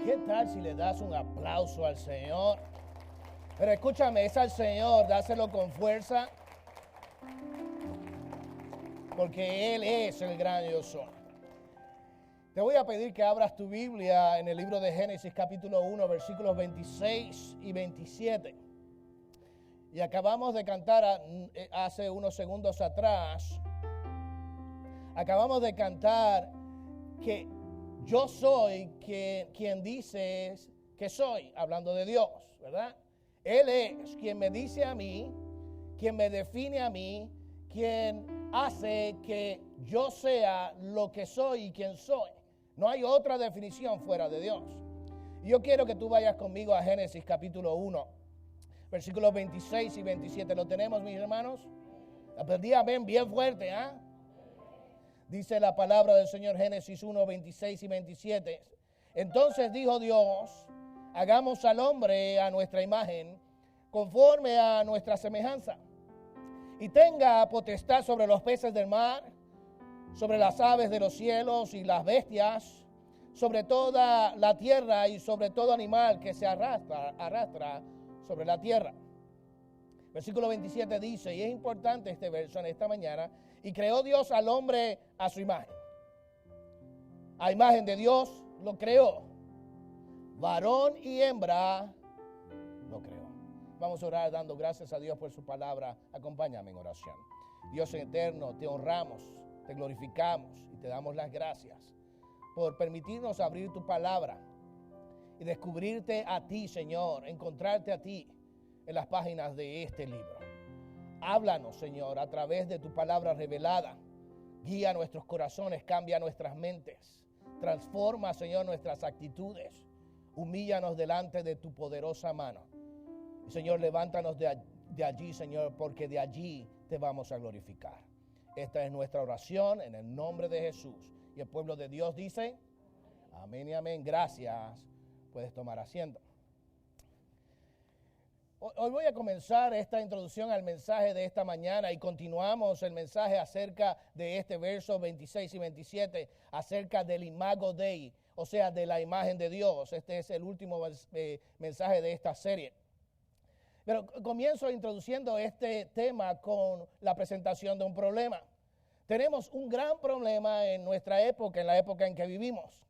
¿Qué tal si le das un aplauso al Señor? Pero escúchame, es al Señor, dáselo con fuerza, porque Él es el gran yo soy. Te voy a pedir que abras tu Biblia en el libro de Génesis capítulo 1, versículos 26 y 27. Y acabamos de cantar hace unos segundos atrás, acabamos de cantar que yo soy quien dice que soy, hablando de Dios, ¿verdad? Él es quien me dice a mí, quien me define a mí, quien hace que yo sea lo que soy y quien soy. No hay otra definición fuera de Dios. Y yo quiero que tú vayas conmigo a Génesis capítulo 1, versículos 26 y 27. ¿Lo tenemos, mis hermanos? Aprendí amén bien fuerte, ¿ah? Dice la palabra del Señor, Génesis 1, 26 y 27. Entonces dijo Dios, hagamos al hombre a nuestra imagen, conforme a nuestra semejanza, y tenga potestad sobre los peces del mar, sobre las aves de los cielos y las bestias, sobre toda la tierra y sobre todo animal que se arrastra sobre la tierra. Versículo 27 dice, y es importante este verso en esta mañana, y creó Dios al hombre a su imagen. A imagen de Dios lo creó. Varón y hembra lo creó. Vamos a orar dando gracias a Dios por su palabra. Acompáñame en oración. Dios eterno, te honramos, te glorificamos y te damos las gracias por permitirnos abrir tu palabra y descubrirte a ti, Señor, encontrarte a ti en las páginas de este libro. Háblanos, Señor, a través de tu palabra revelada. Guía nuestros corazones, cambia nuestras mentes. Transforma, Señor, nuestras actitudes. Humíllanos delante de tu poderosa mano. Y, Señor, levántanos de allí, Señor, porque de allí te vamos a glorificar. Esta es nuestra oración en el nombre de Jesús. Y el pueblo de Dios dice, amén y amén. Gracias. Puedes tomar asiento. Hoy voy a comenzar esta introducción al mensaje de esta mañana y continuamos el mensaje acerca de este verso 26 y 27, acerca del Imago Dei, o sea, de la imagen de Dios. Este es el último mensaje de esta serie. Pero comienzo introduciendo este tema con la presentación de un problema. Tenemos un gran problema en nuestra época, en la época en que vivimos.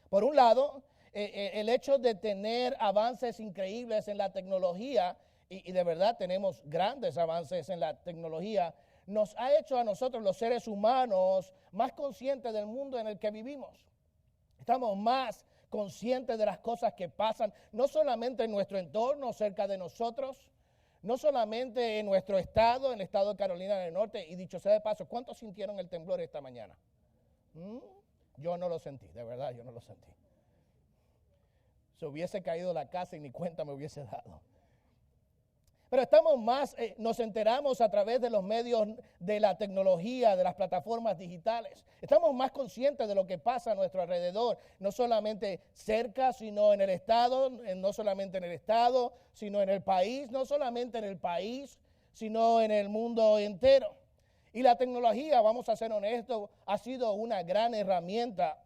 Por un lado, el hecho de tener avances increíbles en la tecnología, y de verdad tenemos grandes avances en la tecnología, nos ha hecho a nosotros los seres humanos más conscientes del mundo en el que vivimos. Estamos más conscientes de las cosas que pasan, no solamente en nuestro entorno, cerca de nosotros, no solamente en nuestro estado, en el estado de Carolina del Norte, y dicho sea de paso, ¿cuántos sintieron el temblor esta mañana? Yo no lo sentí, de verdad, yo no lo sentí. Se hubiese caído la casa y ni cuenta me hubiese dado. Pero estamos más, nos enteramos a través de los medios de la tecnología, de las plataformas digitales. Estamos más conscientes de lo que pasa a nuestro alrededor, no solamente cerca, sino en el estado, no solamente en el estado, sino en el país, no solamente en el país, sino en el mundo entero. Y la tecnología, vamos a ser honestos, ha sido una gran herramienta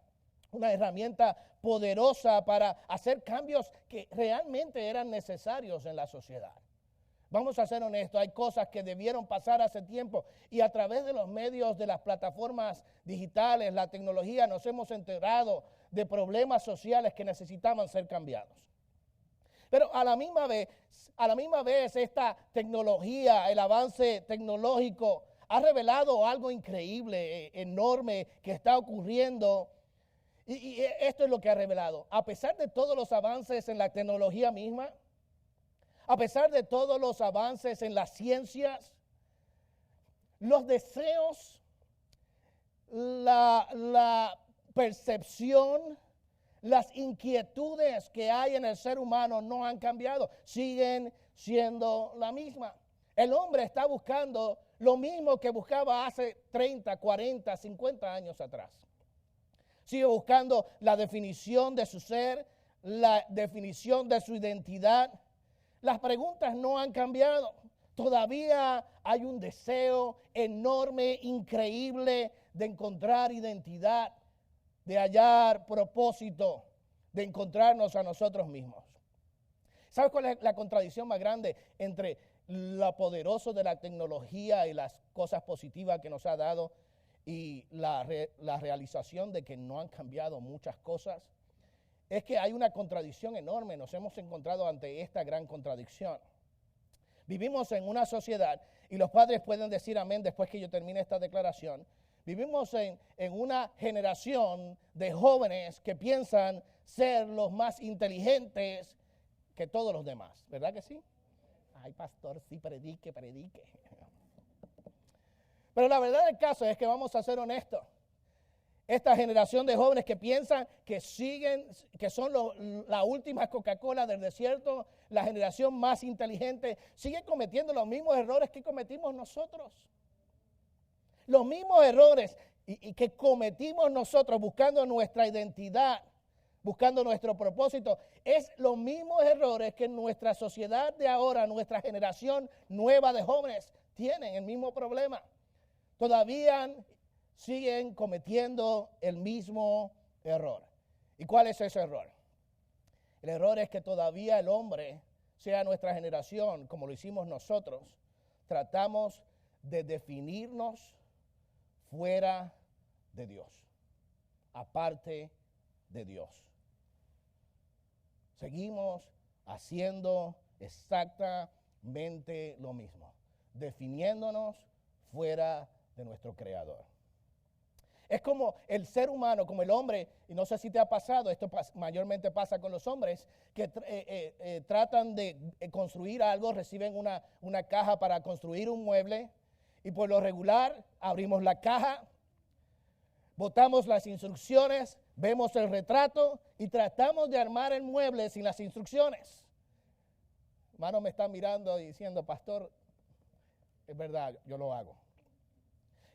poderosa para hacer cambios que realmente eran necesarios en la sociedad. Vamos a ser honestos, hay cosas que debieron pasar hace tiempo y a través de los medios, de las plataformas digitales, la tecnología, nos hemos enterado de problemas sociales que necesitaban ser cambiados. Pero a la misma vez esta tecnología, el avance tecnológico ha revelado algo increíble, enorme que está ocurriendo. Y esto es lo que ha revelado. A pesar de todos los avances en la tecnología misma, a pesar de todos los avances en las ciencias, los deseos, la percepción, las inquietudes que hay en el ser humano no han cambiado, siguen siendo la misma. El hombre está buscando lo mismo que buscaba hace 30, 40, 50 años atrás. Sigue buscando la definición de su ser, la definición de su identidad. Las preguntas no han cambiado. Todavía hay un deseo enorme, increíble de encontrar identidad, de hallar propósito, de encontrarnos a nosotros mismos. ¿Sabes cuál es la contradicción más grande entre lo poderoso de la tecnología y las cosas positivas que nos ha dado y la realización de que no han cambiado muchas cosas? Es que hay una contradicción enorme. Nos hemos encontrado ante esta gran contradicción. Vivimos en una sociedad, y los padres pueden decir amén después que yo termine esta declaración. Vivimos en una generación de jóvenes que piensan ser los más inteligentes que todos los demás. ¿Verdad que sí? Ay, pastor, sí, predique. Pero la verdad del caso es que vamos a ser honestos. Esta generación de jóvenes que piensan que son la última Coca-Cola del desierto, la generación más inteligente, sigue cometiendo los mismos errores que cometimos nosotros. Los mismos errores y que cometimos nosotros buscando nuestra identidad, buscando nuestro propósito, es los mismos errores que nuestra sociedad de ahora, nuestra generación nueva de jóvenes, tienen el mismo problema. Todavía siguen cometiendo el mismo error. ¿Y cuál es ese error? El error es que todavía el hombre, sea nuestra generación, como lo hicimos nosotros, tratamos de definirnos fuera de Dios, aparte de Dios. Seguimos haciendo exactamente lo mismo, definiéndonos fuera de nuestro Creador. Es como el ser humano, como el hombre, y no sé si te ha pasado, esto mayormente pasa con los hombres, que tratan de construir algo, reciben una caja para construir un mueble, y por lo regular abrimos la caja, botamos las instrucciones, vemos el retrato y tratamos de armar el mueble sin las instrucciones. Hermano me está mirando y diciendo, pastor, es verdad, yo lo hago.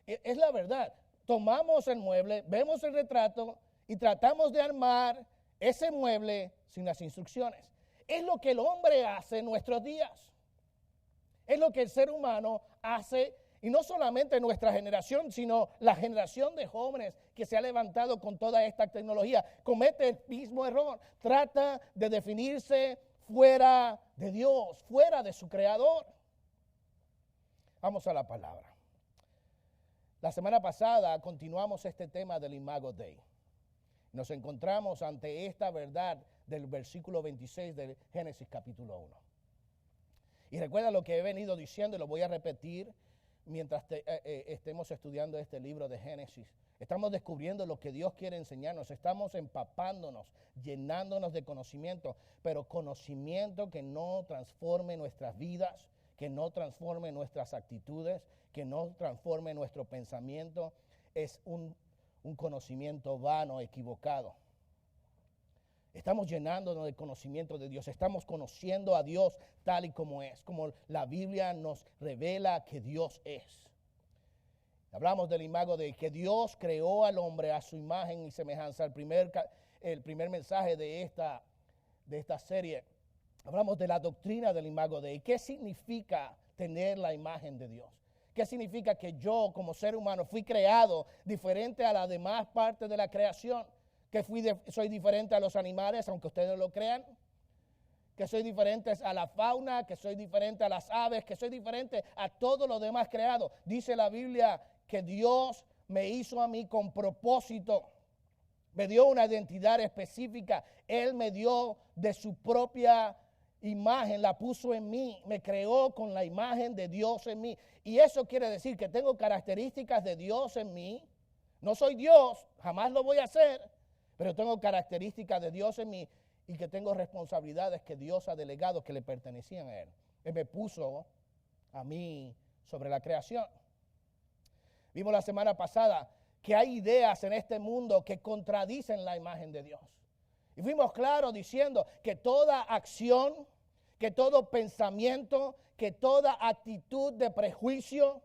Es la verdad. Tomamos el mueble, vemos el retrato y tratamos de armar ese mueble sin las instrucciones. Es lo que el hombre hace en nuestros días. Es lo que el ser humano hace, y no solamente nuestra generación, sino la generación de jóvenes que se ha levantado con toda esta tecnología. Comete el mismo error. Trata de definirse fuera de Dios, fuera de su Creador. Vamos a la palabra. La semana pasada continuamos este tema del Imago Dei. Nos encontramos ante esta verdad del versículo 26 de Génesis capítulo 1. Y recuerda lo que he venido diciendo y lo voy a repetir mientras estemos estudiando este libro de Génesis. Estamos descubriendo lo que Dios quiere enseñarnos, estamos empapándonos, llenándonos de conocimiento, pero conocimiento que no transforme nuestras vidas, que no transforme nuestras actitudes, que no transforme nuestro pensamiento, es un conocimiento vano, equivocado. Estamos llenándonos de conocimiento de Dios, estamos conociendo a Dios tal y como es, como la Biblia nos revela que Dios es. Hablamos del Imago Dei, que Dios creó al hombre a su imagen y semejanza. El primer mensaje de esta serie, hablamos de la doctrina del Imago Dei. ¿Qué significa tener la imagen de Dios? ¿Qué significa que yo como ser humano fui creado diferente a la demás parte de la creación? Que soy diferente a los animales, aunque ustedes no lo crean. Que soy diferente a la fauna, que soy diferente a las aves, que soy diferente a todo lo demás creado. Dice la Biblia que Dios me hizo a mí con propósito. Me dio una identidad específica. Él me dio de su propia imagen, la puso en mí, me creó con la imagen de Dios en mí. Y eso quiere decir que tengo características de Dios en mí. No soy Dios, jamás lo voy a hacer, pero tengo características de Dios en mí y que tengo responsabilidades que Dios ha delegado que le pertenecían a Él. Él me puso a mí sobre la creación. Vimos la semana pasada que hay ideas en este mundo que contradicen la imagen de Dios. Y fuimos claros diciendo que toda acción, que todo pensamiento, que toda actitud de prejuicio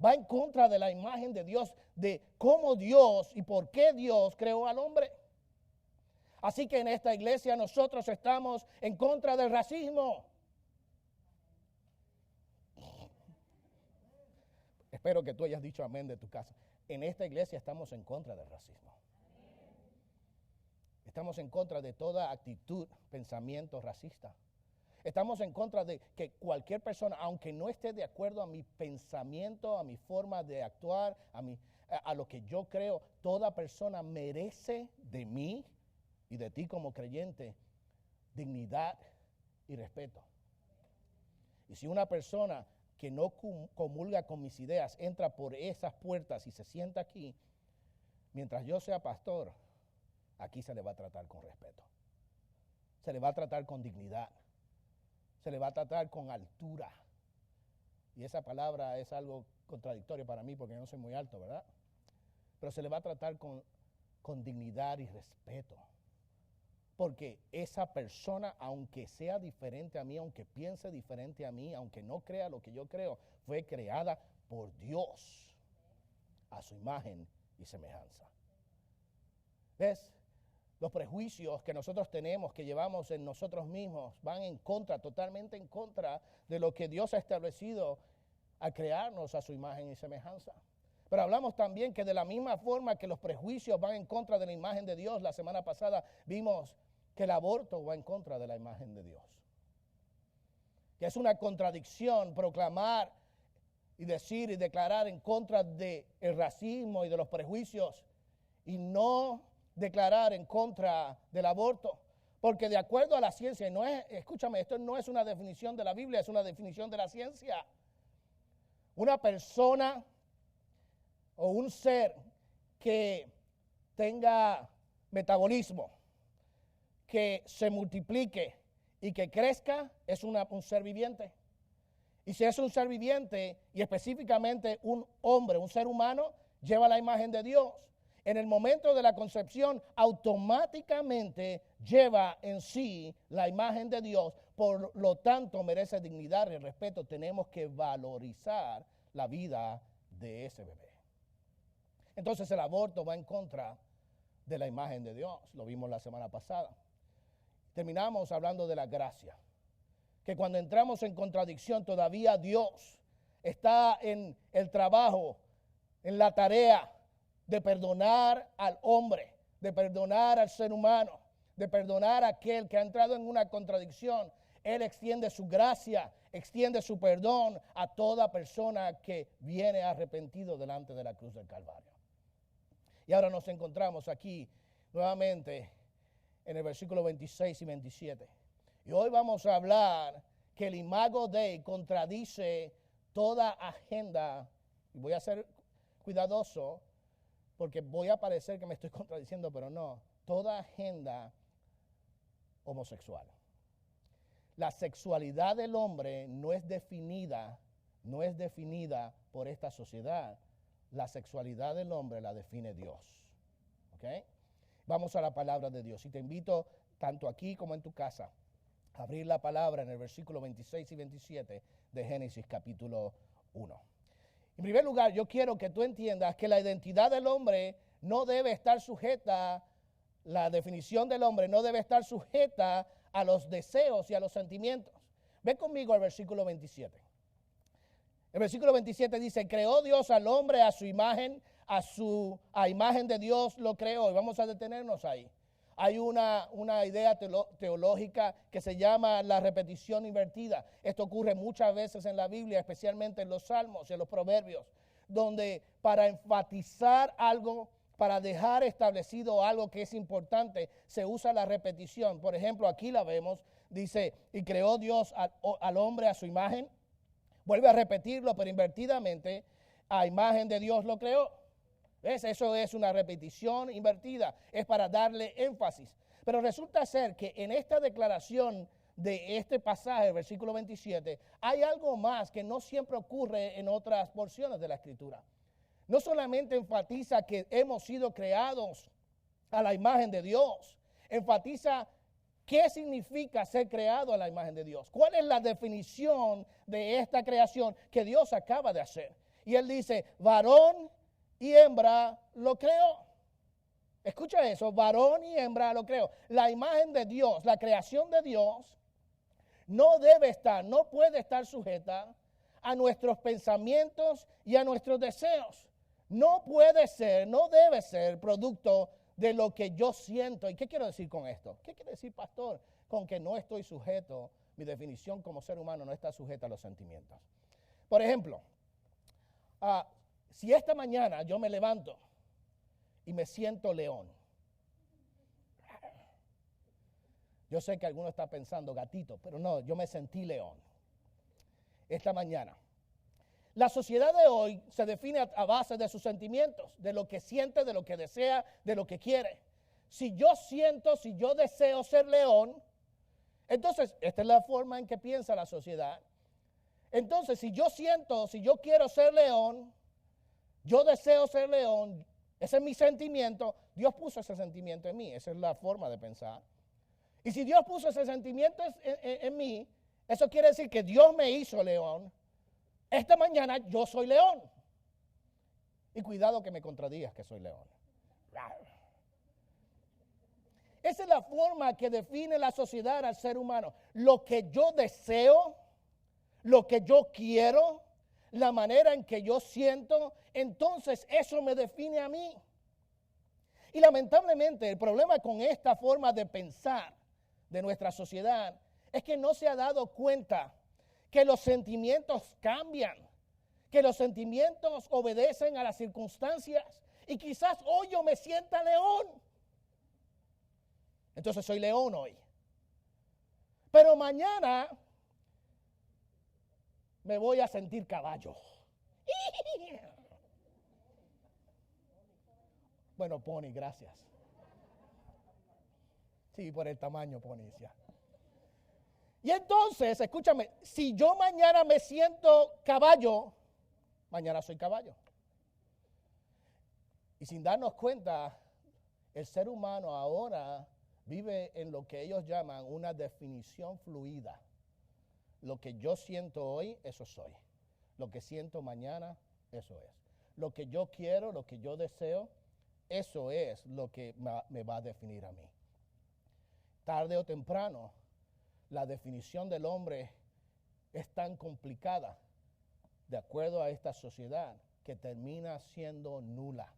va en contra de la imagen de Dios, de cómo Dios y por qué Dios creó al hombre. Así que en esta iglesia nosotros estamos en contra del racismo. Espero que tú hayas dicho amén de tu casa. En esta iglesia estamos en contra del racismo. Estamos en contra de toda actitud, pensamiento racista. Estamos en contra de que cualquier persona, aunque no esté de acuerdo a mi pensamiento, a mi forma de actuar, a lo que yo creo, toda persona merece de mí y de ti como creyente dignidad y respeto. Y si una persona que no comulga con mis ideas entra por esas puertas y se sienta aquí, mientras yo sea pastor, aquí se le va a tratar con respeto. Se le va a tratar con dignidad. Se le va a tratar con altura. Y esa palabra es algo contradictorio para mí porque yo no soy muy alto, ¿verdad? Pero se le va a tratar con dignidad y respeto. Porque esa persona, aunque sea diferente a mí, aunque piense diferente a mí, aunque no crea lo que yo creo, fue creada por Dios a su imagen y semejanza. ¿Ves? Los prejuicios que nosotros tenemos, que llevamos en nosotros mismos, van en contra, totalmente en contra de lo que Dios ha establecido al crearnos a su imagen y semejanza. Pero hablamos también que de la misma forma que los prejuicios van en contra de la imagen de Dios, la semana pasada vimos que el aborto va en contra de la imagen de Dios. Que es una contradicción proclamar y decir y declarar en contra del racismo y de los prejuicios y no declarar en contra del aborto, porque de acuerdo a la ciencia, escúchame, esto no es una definición de la Biblia, es una definición de la ciencia. Una persona o un ser que tenga metabolismo, que se multiplique y que crezca, es un ser viviente. Y si es un ser viviente y específicamente un hombre, un ser humano, lleva la imagen de Dios. En el momento de la concepción, automáticamente lleva en sí la imagen de Dios, por lo tanto merece dignidad y respeto. Tenemos que valorizar la vida de ese bebé. Entonces el aborto va en contra de la imagen de Dios, lo vimos la semana pasada. Terminamos hablando de la gracia, que cuando entramos en contradicción todavía Dios está en el trabajo, en la tarea de perdonar al hombre, de perdonar al ser humano, de perdonar a aquel que ha entrado en una contradicción. Él extiende su gracia, extiende su perdón a toda persona que viene arrepentido delante de la cruz del Calvario. Y ahora nos encontramos aquí nuevamente en el versículo 26 y 27. Y hoy vamos a hablar que el Imago Dei contradice toda agenda, y voy a ser cuidadoso, porque voy a parecer que me estoy contradiciendo, pero no, toda agenda homosexual. La sexualidad del hombre no es definida por esta sociedad. La sexualidad del hombre la define Dios. ¿Ok? Vamos a la palabra de Dios. Y te invito, tanto aquí como en tu casa, a abrir la palabra en el versículo 26 y 27 de Génesis capítulo 1. En primer lugar, yo quiero que tú entiendas que la identidad del hombre no debe estar sujeta, la definición del hombre no debe estar sujeta a los deseos y a los sentimientos. Ve conmigo al versículo 27. El versículo 27 dice, creó Dios al hombre a su imagen, a imagen de Dios lo creó. Y vamos a detenernos ahí. Hay una idea teológica que se llama la repetición invertida. Esto ocurre muchas veces en la Biblia, especialmente en los Salmos y en los Proverbios, donde para enfatizar algo, para dejar establecido algo que es importante, se usa la repetición. Por ejemplo, aquí la vemos, dice, y creó Dios al hombre a su imagen. Vuelve a repetirlo, pero invertidamente, a imagen de Dios lo creó. ¿Ves? Eso es una repetición invertida, es para darle énfasis. Pero resulta ser que en esta declaración de este pasaje, el versículo 27, hay algo más que no siempre ocurre en otras porciones de la Escritura. No solamente enfatiza que hemos sido creados a la imagen de Dios, enfatiza qué significa ser creado a la imagen de Dios. ¿Cuál es la definición de esta creación que Dios acaba de hacer? Y él dice, varón y hembra lo creó. Escucha eso, varón y hembra lo creó. La imagen de Dios, la creación de Dios, no puede estar sujeta a nuestros pensamientos y a nuestros deseos. No puede ser, no debe ser producto de lo que yo siento. ¿Y qué quiero decir con esto? ¿Qué quiere decir, pastor? Con que no estoy sujeto, mi definición como ser humano no está sujeta a los sentimientos. Por ejemplo, si esta mañana yo me levanto y me siento león. Yo sé que alguno está pensando gatito, pero no, yo me sentí león esta mañana. La sociedad de hoy se define a base de sus sentimientos, de lo que siente, de lo que desea, de lo que quiere. Si yo siento, si yo deseo ser león, entonces esta es la forma en que piensa la sociedad. Entonces, si yo siento, si yo quiero ser león, yo deseo ser león, ese es mi sentimiento, Dios puso ese sentimiento en mí, esa es la forma de pensar. Y si Dios puso ese sentimiento en mí, eso quiere decir que Dios me hizo león. Esta mañana yo soy león. Y cuidado que me contradigas que soy león. Esa es la forma que define la sociedad al ser humano. Lo que yo deseo, lo que yo quiero, la manera en que yo siento, entonces eso me define a mí. Y lamentablemente el problema con esta forma de pensar de nuestra sociedad es que no se ha dado cuenta que los sentimientos cambian, que los sentimientos obedecen a las circunstancias y quizás hoy yo me sienta león. Entonces soy león hoy. Pero mañana me voy a sentir caballo. Bueno, pony, gracias. Sí, por el tamaño, Ponicia. Y entonces, escúchame, si yo mañana me siento caballo, mañana soy caballo. Y sin darnos cuenta, el ser humano ahora vive en lo que ellos llaman una definición fluida. Lo que yo siento hoy, eso soy. Lo que siento mañana, eso es. Lo que yo quiero, lo que yo deseo, eso es lo que me va a definir a mí. Tarde o temprano, la definición del hombre es tan complicada, de acuerdo a esta sociedad, que termina siendo nula,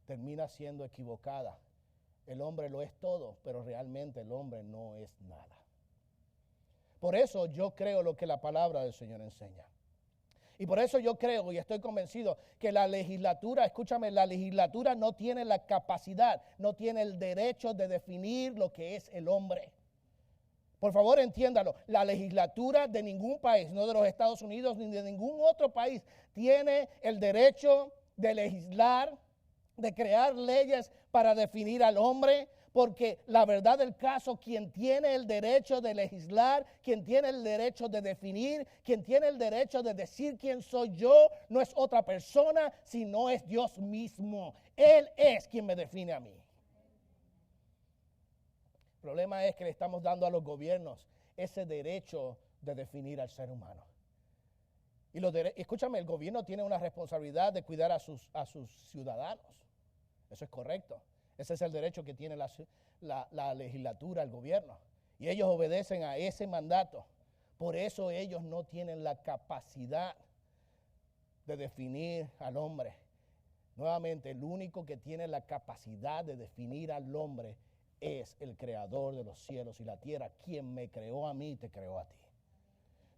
termina siendo equivocada. El hombre lo es todo, pero realmente el hombre no es nada. Por eso yo creo lo que la palabra del Señor enseña. Y por eso yo creo y estoy convencido que la legislatura, escúchame, la legislatura no tiene la capacidad, no tiene el derecho de definir lo que es el hombre. Por favor, entiéndalo, la legislatura de ningún país, no de los Estados Unidos ni de ningún otro país, tiene el derecho de legislar, de crear leyes para definir al hombre, porque la verdad del caso, quien tiene el derecho de legislar, quien tiene el derecho de definir, quien tiene el derecho de decir quién soy yo, no es otra persona, sino es Dios mismo. Él es quien me define a mí. El problema es que le estamos dando a los gobiernos ese derecho de definir al ser humano. Y escúchame, el gobierno tiene una responsabilidad de cuidar a sus ciudadanos. Eso es correcto. Ese es el derecho que tiene la legislatura, el gobierno. Y ellos obedecen a ese mandato. Por eso ellos no tienen la capacidad de definir al hombre. Nuevamente, el único que tiene la capacidad de definir al hombre es el creador de los cielos y la tierra, quien me creó a mí y te creó a ti.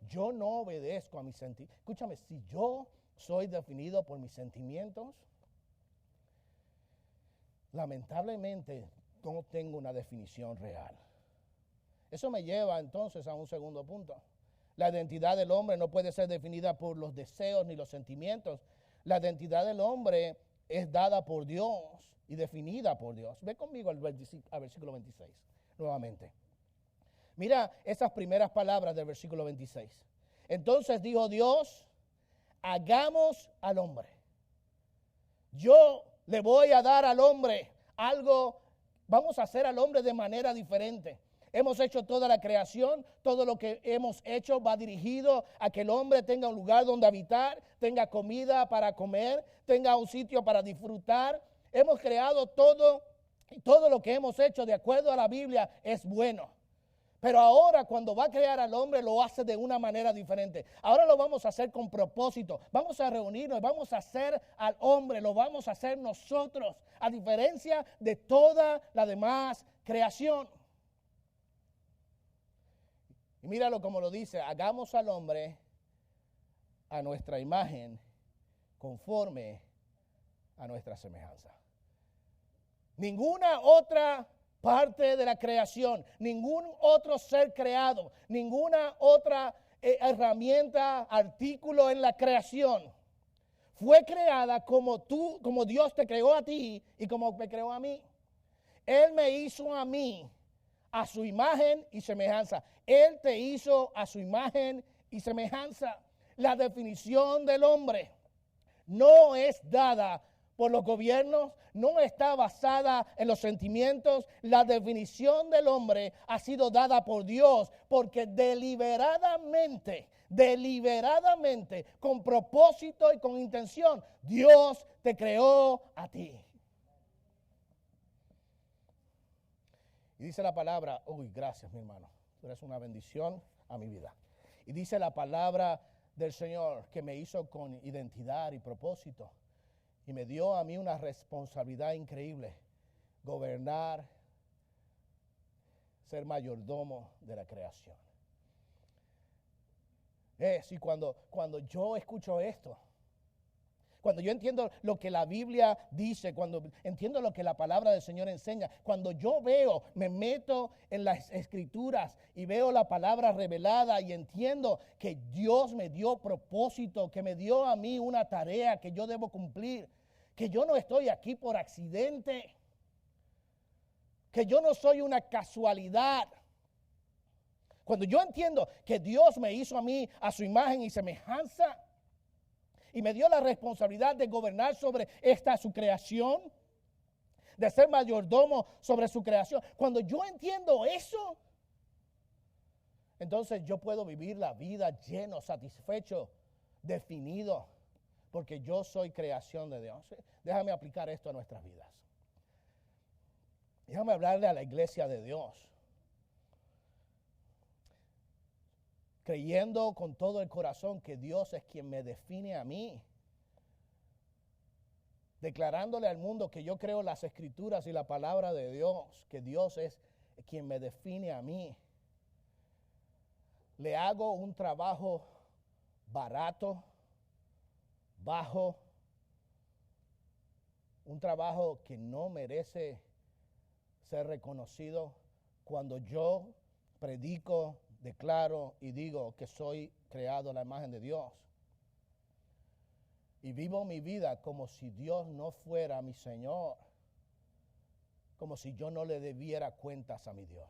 Yo no obedezco a mis sentimientos. Escúchame, si yo soy definido por mis sentimientos, lamentablemente no tengo una definición real. Eso me lleva entonces a un segundo punto. La identidad del hombre no puede ser definida por los deseos ni los sentimientos. La identidad del hombre es dada por Dios y definida por Dios. Ve conmigo al versículo 26, nuevamente. Mira esas primeras palabras del versículo 26. Entonces dijo Dios, hagamos al hombre. Yo le voy a dar al hombre algo, vamos a hacer al hombre de manera diferente. Hemos hecho toda la creación, todo lo que hemos hecho va dirigido a que el hombre tenga un lugar donde habitar, tenga comida para comer, tenga un sitio para disfrutar. Hemos creado todo, y todo lo que hemos hecho de acuerdo a la Biblia es bueno. Pero ahora cuando va a crear al hombre lo hace de una manera diferente. Ahora lo vamos a hacer con propósito. Vamos a reunirnos, vamos a hacer al hombre, lo vamos a hacer nosotros, a diferencia de toda la demás creación. Y míralo como lo dice, hagamos al hombre a nuestra imagen, conforme a nuestra semejanza. Ninguna otra parte de la creación, ningún otro ser creado, ninguna otra herramienta, artículo en la creación fue creada como Dios te creó a ti y como me creó a mí. Él me hizo a mí a su imagen y semejanza. Él te hizo a su imagen y semejanza. La definición del hombre no es dada por los gobiernos, no está basada en los sentimientos. La definición del hombre ha sido dada por Dios porque deliberadamente, con propósito y con intención, Dios te creó a ti. Y dice la palabra, uy, gracias mi hermano, tú eres una bendición a mi vida. Y dice la palabra del Señor que me hizo con identidad y propósito. Y me dio a mí una responsabilidad increíble, gobernar, ser mayordomo de la creación. Y cuando yo escucho esto, cuando yo entiendo lo que la Biblia dice, cuando entiendo lo que la palabra del Señor enseña, cuando yo me meto en las Escrituras y veo la palabra revelada y entiendo que Dios me dio propósito, que me dio a mí una tarea que yo debo cumplir, que yo no estoy aquí por accidente, que yo no soy una casualidad. Cuando yo entiendo que Dios me hizo a mí a su imagen y semejanza, y me dio la responsabilidad de gobernar sobre su creación, de ser mayordomo sobre su creación. Cuando yo entiendo eso, entonces yo puedo vivir la vida lleno, satisfecho, definido, porque yo soy creación de Dios. Déjame aplicar esto a nuestras vidas. Déjame hablarle a la iglesia de Dios. Creyendo con todo el corazón que Dios es quien me define a mí. Declarándole al mundo que yo creo las Escrituras y la palabra de Dios, que Dios es quien me define a mí. Le hago un trabajo barato, bajo, un trabajo que no merece ser reconocido cuando yo predico, declaro y digo que soy creado a la imagen de Dios. Y vivo mi vida como si Dios no fuera mi Señor, como si yo no le debiera cuentas a mi Dios.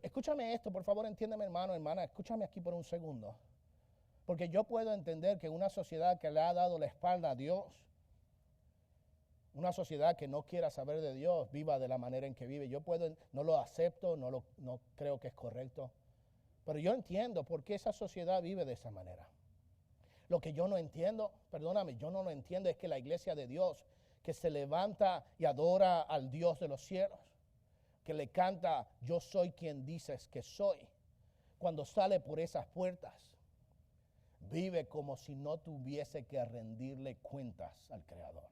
Escúchame esto, por favor, entiéndeme, hermano, hermana, escúchame aquí por un segundo. Porque yo puedo entender que una sociedad que le ha dado la espalda a Dios, una sociedad que no quiera saber de Dios, viva de la manera en que vive. No lo acepto, no creo que es correcto. Pero yo entiendo por qué esa sociedad vive de esa manera. Lo que yo no entiendo, perdóname, yo no lo entiendo es que la iglesia de Dios, que se levanta y adora al Dios de los cielos, que le canta, yo soy quien dices que soy, cuando sale por esas puertas, vive como si no tuviese que rendirle cuentas al Creador.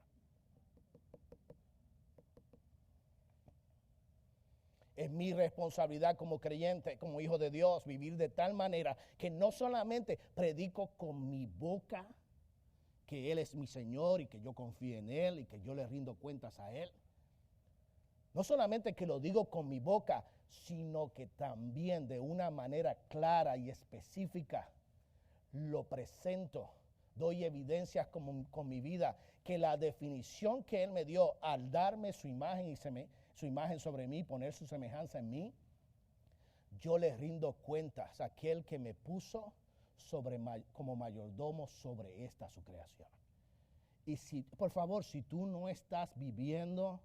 Es mi responsabilidad como creyente, como hijo de Dios, vivir de tal manera que no solamente predico con mi boca que Él es mi Señor y que yo confío en Él y que yo le rindo cuentas a Él. No solamente que lo digo con mi boca, sino que también de una manera clara y específica lo presento. Doy evidencias con mi vida que la definición que Él me dio al darme su imagen y su imagen sobre mí, poner su semejanza en mí, yo le rindo cuentas a aquel que me puso como mayordomo sobre esta su creación. Y por favor, si tú no estás viviendo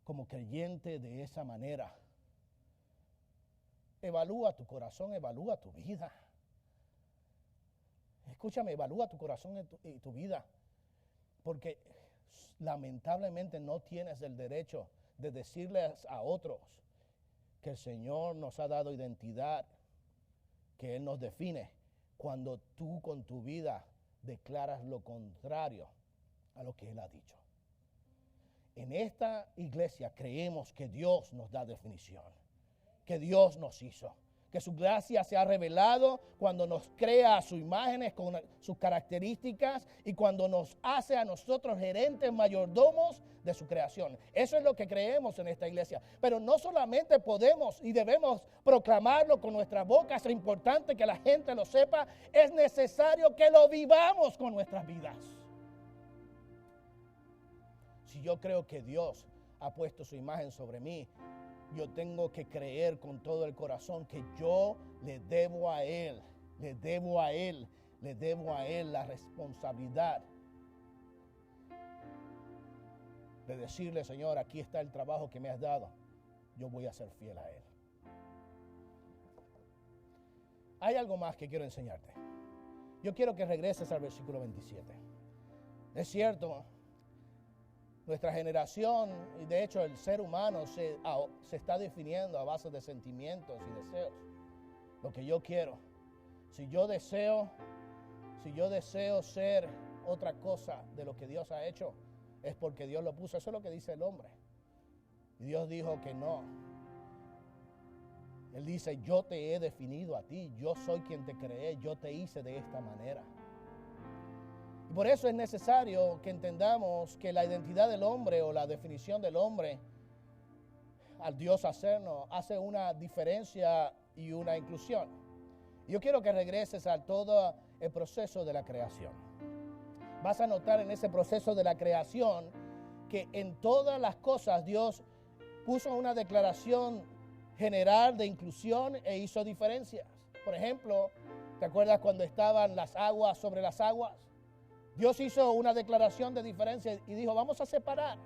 como creyente de esa manera, evalúa tu corazón, evalúa tu vida. Escúchame, evalúa tu corazón y tu vida, porque lamentablemente no tienes el derecho de decirles a otros que el Señor nos ha dado identidad, que Él nos define, cuando tú con tu vida declaras lo contrario a lo que Él ha dicho. En esta iglesia creemos que Dios nos da definición, que Dios nos hizo, que su gracia se ha revelado cuando nos crea a su imagen con sus características y cuando nos hace a nosotros gerentes mayordomos de su creación. Eso es lo que creemos en esta iglesia. Pero no solamente podemos y debemos proclamarlo con nuestras bocas, es importante que la gente lo sepa, es necesario que lo vivamos con nuestras vidas. Si yo creo que Dios ha puesto su imagen sobre mí, yo tengo que creer con todo el corazón que yo le debo a Él la responsabilidad de decirle, Señor, aquí está el trabajo que me has dado, yo voy a ser fiel a Él. Hay algo más que quiero enseñarte. Yo quiero que regreses al versículo 27. Es cierto, nuestra generación, y de hecho el ser humano se está definiendo a base de sentimientos y deseos. Lo que yo quiero. Si yo deseo ser otra cosa de lo que Dios ha hecho, es porque Dios lo puso. Eso es lo que dice el hombre. Y Dios dijo que no. Él dice, yo te he definido a ti, yo soy quien te creé, yo te hice de esta manera. Y por eso es necesario que entendamos que la identidad del hombre o la definición del hombre al Dios hacernos hace una diferencia y una inclusión. Yo quiero que regreses a todo el proceso de la creación. Vas a notar en ese proceso de la creación que en todas las cosas Dios puso una declaración general de inclusión e hizo diferencias. Por ejemplo, ¿te acuerdas cuando estaban las aguas sobre las aguas? Dios hizo una declaración de diferencia y dijo, vamos a separar.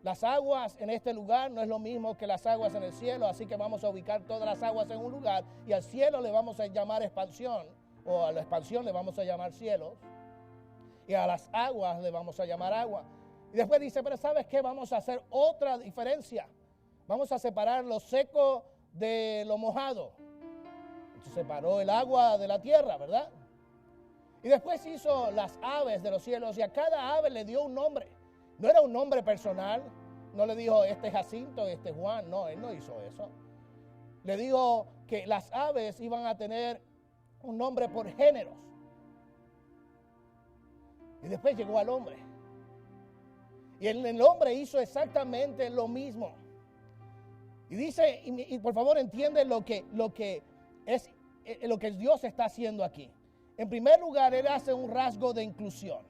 Las aguas en este lugar no es lo mismo que las aguas en el cielo, así que vamos a ubicar todas las aguas en un lugar y al cielo le vamos a llamar expansión, o a la expansión le vamos a llamar cielos, y a las aguas le vamos a llamar agua. Y después dice, pero ¿sabes qué? Vamos a hacer otra diferencia. Vamos a separar lo seco de lo mojado. Se separó el agua de la tierra, ¿verdad? Y después hizo las aves de los cielos y a cada ave le dio un nombre. No era un nombre personal. No le dijo, este es Jacinto, este es Juan. No, él no hizo eso. Le dijo que las aves iban a tener un nombre por géneros. Y después llegó al hombre. Y el hombre hizo exactamente lo mismo. Y dice, y por favor entiende lo que Dios está haciendo aquí. En primer lugar, Él hace un rasgo de inclusión.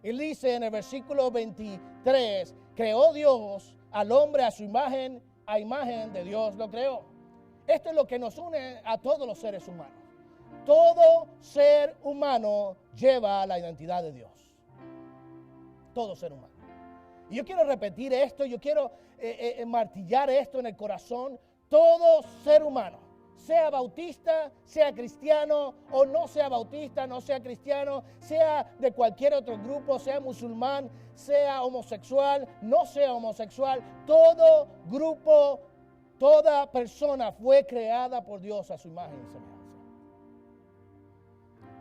Él dice en el versículo 23, creó Dios al hombre a su imagen, a imagen de Dios lo creó. Esto es lo que nos une a todos los seres humanos. Todo ser humano lleva la identidad de Dios. Todo ser humano. Y yo quiero repetir esto, yo quiero martillar esto en el corazón. Todo ser humano, sea bautista, sea cristiano, o no sea bautista, no sea cristiano, sea de cualquier otro grupo, sea musulmán, sea homosexual, no sea homosexual, todo grupo, toda persona fue creada por Dios a su imagen y semejanza.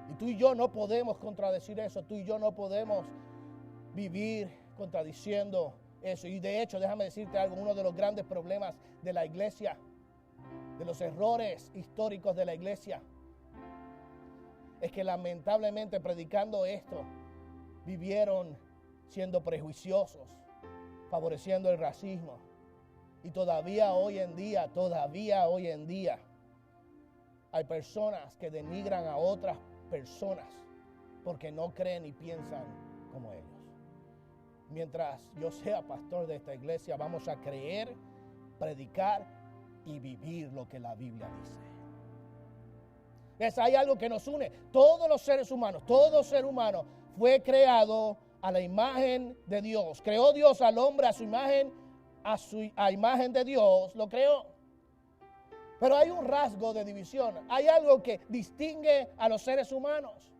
Y tú y yo no podemos contradecir eso, tú y yo no podemos vivir contradiciendo eso. Y de hecho, déjame decirte algo, uno de los grandes problemas de la iglesia, de los errores históricos de la iglesia, es que lamentablemente predicando esto, vivieron siendo prejuiciosos, favoreciendo el racismo. Y todavía hoy en día, hay personas que denigran a otras personas porque no creen y piensan como ellos. Mientras yo sea pastor de esta iglesia, vamos a creer, predicar y vivir lo que la Biblia dice. ¿Ves? Hay algo que nos une. Todos los seres humanos, todo ser humano fue creado a la imagen de Dios. Creó Dios al hombre a su imagen, a imagen de Dios lo creó. Pero hay un rasgo de división. Hay algo que distingue a los seres humanos.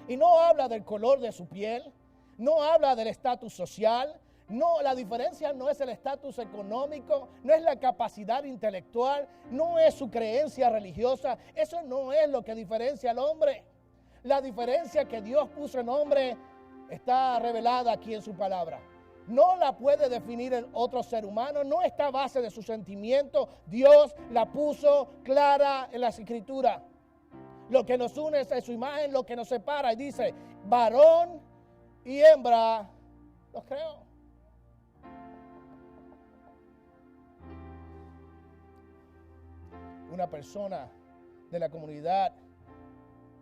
Y no habla del color de su piel. No habla del estatus social, No, la diferencia no es el estatus económico, no es la capacidad intelectual, no es su creencia religiosa. Eso no es lo que diferencia al hombre. La diferencia que Dios puso en hombre está revelada aquí en su palabra. No la puede definir el otro ser humano, no está a base de su sentimiento. Dios la puso clara en las Escrituras. Lo que nos une es su imagen, lo que nos separa. Y dice, varón y hembra los creó. Una persona de la comunidad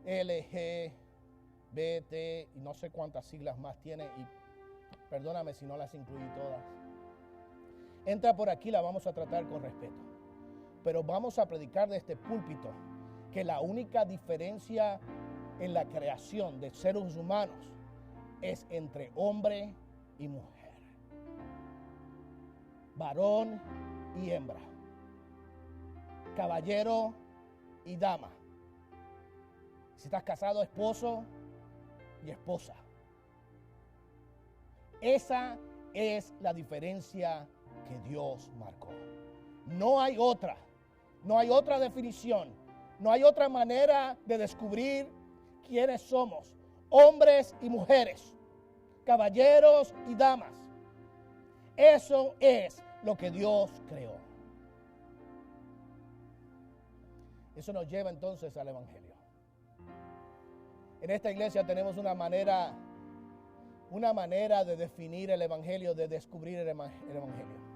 LGBT, y no sé cuántas siglas más tiene, y perdóname si no las incluí todas. Entra por aquí, la vamos a tratar con respeto. Pero vamos a predicar de este púlpito que la única diferencia en la creación de seres humanos es entre hombre y mujer. Varón y hembra. Caballero y dama. Si estás casado, esposo y esposa. Esa es la diferencia que Dios marcó. No hay otra. No hay otra definición. No hay otra manera de descubrir quiénes somos. Hombres y mujeres. Caballeros y damas. Eso es lo que Dios creó. Eso nos lleva entonces al Evangelio. En esta iglesia tenemos una manera de definir el Evangelio, de descubrir el Evangelio.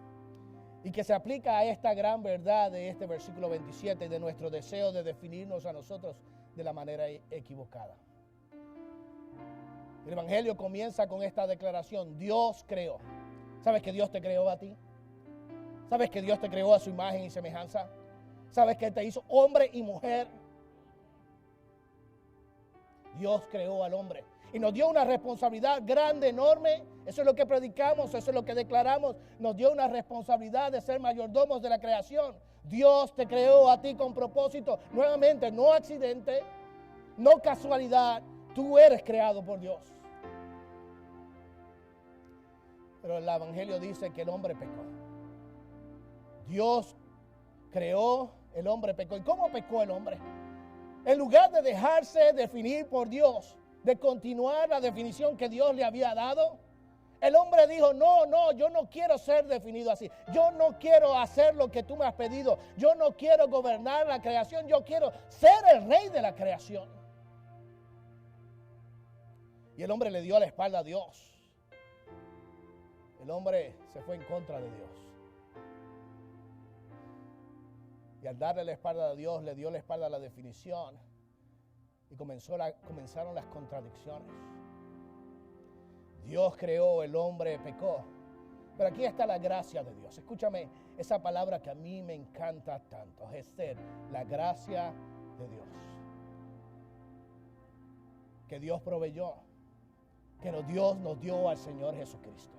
Y que se aplica a esta gran verdad de este versículo 27 y de nuestro deseo de definirnos a nosotros de la manera equivocada. El Evangelio comienza con esta declaración: Dios creó. ¿Sabes que Dios te creó a ti? ¿Sabes que Dios te creó a su imagen y semejanza? ¿Sabes que te hizo hombre y mujer? Dios creó al hombre y nos dio una responsabilidad grande, enorme. Eso es lo que predicamos, eso es lo que declaramos. Nos dio una responsabilidad de ser mayordomos de la creación. Dios te creó a ti con propósito. Nuevamente, no accidente, no casualidad. Tú eres creado por Dios. Pero el Evangelio dice que el hombre pecó. Dios creó, el hombre pecó. ¿Y cómo pecó el hombre? En lugar de dejarse definir por Dios, de continuar la definición que Dios le había dado, el hombre dijo: no, yo no quiero ser definido así. Yo no quiero hacer lo que tú me has pedido. Yo no quiero gobernar la creación. Yo quiero ser el rey de la creación. Y el hombre le dio la espalda a Dios. El hombre se fue en contra de Dios. Y al darle la espalda a Dios, le dio la espalda a la definición. Y comenzaron las contradicciones. Dios creó, el hombre pecó. Pero aquí está la gracia de Dios. Escúchame esa palabra que a mí me encanta tanto. Es ser la gracia de Dios. Que Dios proveyó. Que Dios nos dio al Señor Jesucristo.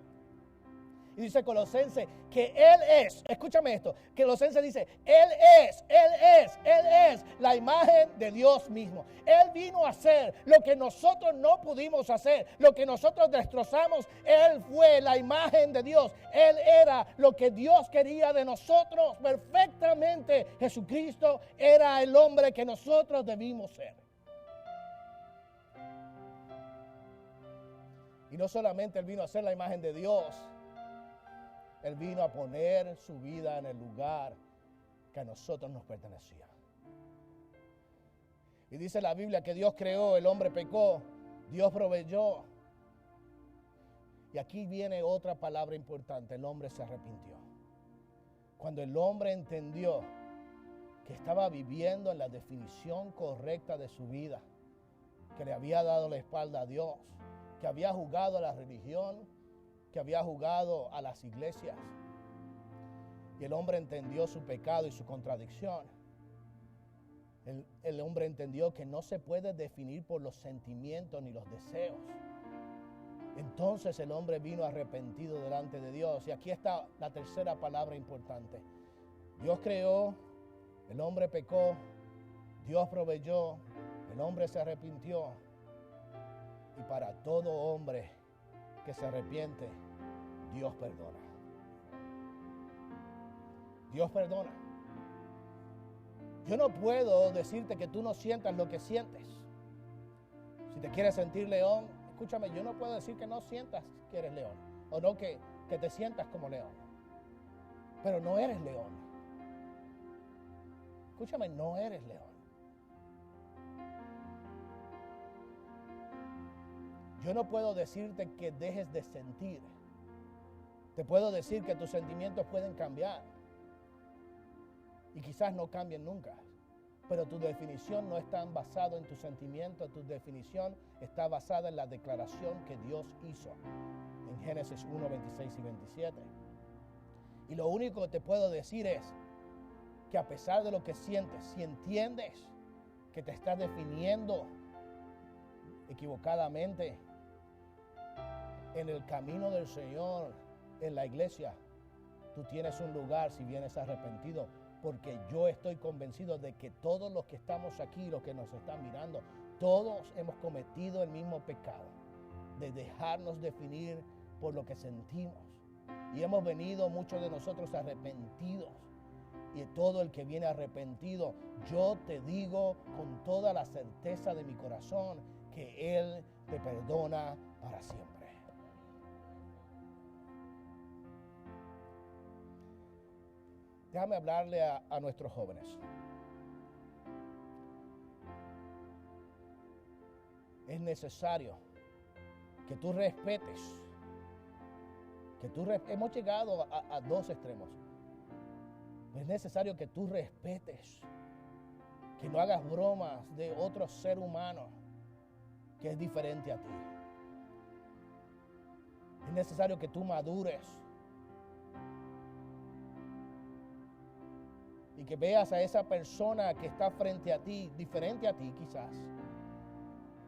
Y dice Colosenses que Él es, escúchame esto, Colosenses dice, Él es la imagen de Dios mismo. Él vino a hacer lo que nosotros no pudimos hacer, lo que nosotros destrozamos. Él fue la imagen de Dios. Él era lo que Dios quería de nosotros perfectamente. Jesucristo era el hombre que nosotros debimos ser. Y no solamente Él vino a ser la imagen de Dios, Él vino a poner su vida en el lugar que a nosotros nos pertenecía. Y dice la Biblia que Dios creó, el hombre pecó, Dios proveyó. Y aquí viene otra palabra importante: el hombre se arrepintió. Cuando el hombre entendió que estaba viviendo en la definición correcta de su vida, que le había dado la espalda a Dios, que había jugado a la religión, que había jugado a las iglesias, y el hombre entendió su pecado y su contradicción. El hombre entendió que no se puede definir por los sentimientos ni los deseos. Entonces el hombre vino arrepentido delante de Dios. Y aquí está la tercera palabra importante. Dios creó, el hombre pecó, Dios proveyó, el hombre se arrepintió. Y para todo hombre que se arrepiente, Dios perdona. Dios perdona. Yo no puedo decirte que tú no sientas lo que sientes. Si te quieres sentir león, escúchame, yo no puedo decir que no sientas que eres león. O no que te sientas como león. Pero no eres león. Escúchame, no eres león. Yo no puedo decirte que dejes de sentir. Te puedo decir que tus sentimientos pueden cambiar. Y quizás no cambien nunca. Pero tu definición no está basada en tus sentimientos. Tu definición está basada en la declaración que Dios hizo en Génesis 1, 26 y 27. Y lo único que te puedo decir es que a pesar de lo que sientes, si entiendes que te estás definiendo equivocadamente en el camino del Señor, en la iglesia, tú tienes un lugar si vienes arrepentido, porque yo estoy convencido de que todos los que estamos aquí, los que nos están mirando, todos hemos cometido el mismo pecado de dejarnos definir por lo que sentimos. Y hemos venido muchos de nosotros arrepentidos. Y todo el que viene arrepentido, yo te digo con toda la certeza de mi corazón que Él te perdona para siempre. Déjame hablarle a nuestros jóvenes. Es necesario que tú respetes. Hemos llegado a dos extremos. Es necesario que tú respetes, que no hagas bromas de otro ser humano que es diferente a ti. Es necesario que tú madures y que veas a esa persona que está frente a ti, diferente a ti quizás,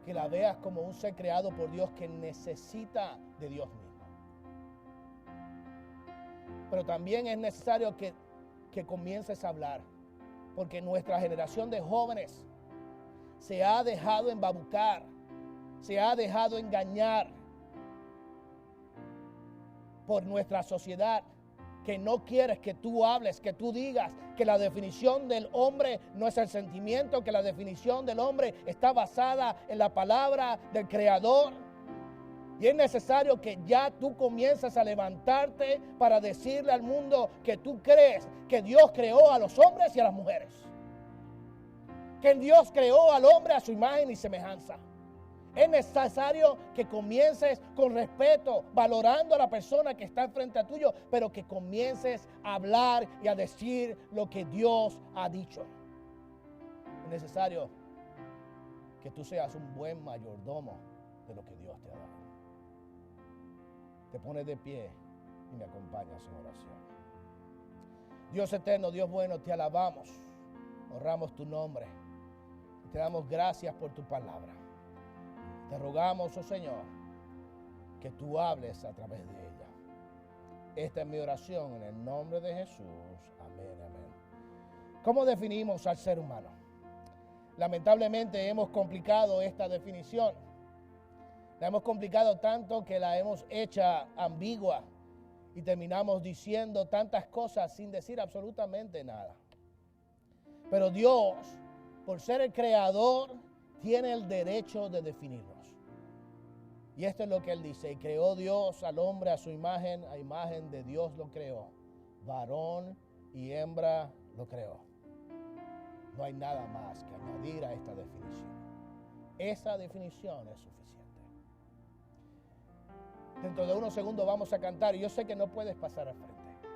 que la veas como un ser creado por Dios que necesita de Dios mismo. Pero también es necesario que comiences a hablar, porque nuestra generación de jóvenes se ha dejado embabucar, se ha dejado engañar por nuestra sociedad, que no quieres que tú hables, que tú digas que la definición del hombre no es el sentimiento, que la definición del hombre está basada en la palabra del Creador. Y es necesario que ya tú comiences a levantarte para decirle al mundo que tú crees que Dios creó a los hombres y a las mujeres. Que Dios creó al hombre a su imagen y semejanza. Es necesario que comiences con respeto, valorando a la persona que está frente a tuyo, pero que comiences a hablar y a decir lo que Dios ha dicho. Es necesario que tú seas un buen mayordomo de lo que Dios te ha dado. Te pones de pie y me acompañas en oración. Dios eterno, Dios bueno, te alabamos, honramos tu nombre. Te damos gracias por tu palabra. Te rogamos, oh Señor, que tú hables a través de ella. Esta es mi oración en el nombre de Jesús. Amén, amén. ¿Cómo definimos al ser humano? Lamentablemente hemos complicado esta definición. La hemos complicado tanto que la hemos hecho ambigua y terminamos diciendo tantas cosas sin decir absolutamente nada. Pero Dios, por ser el creador, tiene el derecho de definirnos. Y esto es lo que Él dice: y creó Dios al hombre a su imagen, a imagen de Dios lo creó. Varón y hembra lo creó. No hay nada más que añadir a esta definición. Esa definición es suficiente. Dentro de unos segundos vamos a cantar y yo sé que no puedes pasar al frente.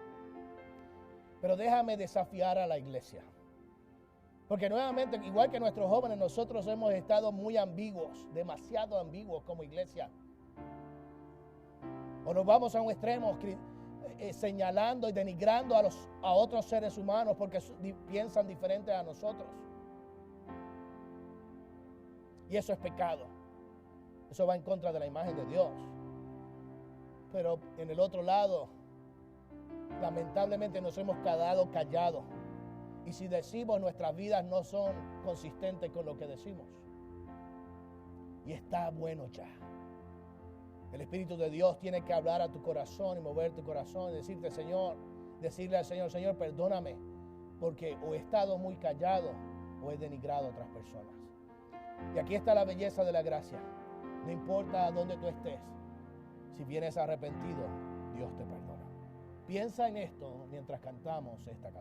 Pero déjame desafiar a la iglesia. Porque nuevamente, igual que nuestros jóvenes, nosotros hemos estado muy ambiguos, demasiado ambiguos como iglesia. O nos vamos a un extremo señalando y denigrando a otros seres humanos porque piensan diferente a nosotros. Y eso es pecado. Eso va en contra de la imagen de Dios. Pero en el otro lado, lamentablemente nos hemos quedado callados. Y si decimos, nuestras vidas no son consistentes con lo que decimos. Y está bueno ya. El Espíritu de Dios tiene que hablar a tu corazón y mover tu corazón y decirle al Señor, Señor, perdóname, porque o he estado muy callado o he denigrado a otras personas. Y aquí está la belleza de la gracia. No importa dónde tú estés, si vienes arrepentido, Dios te perdona. Piensa en esto mientras cantamos esta canción.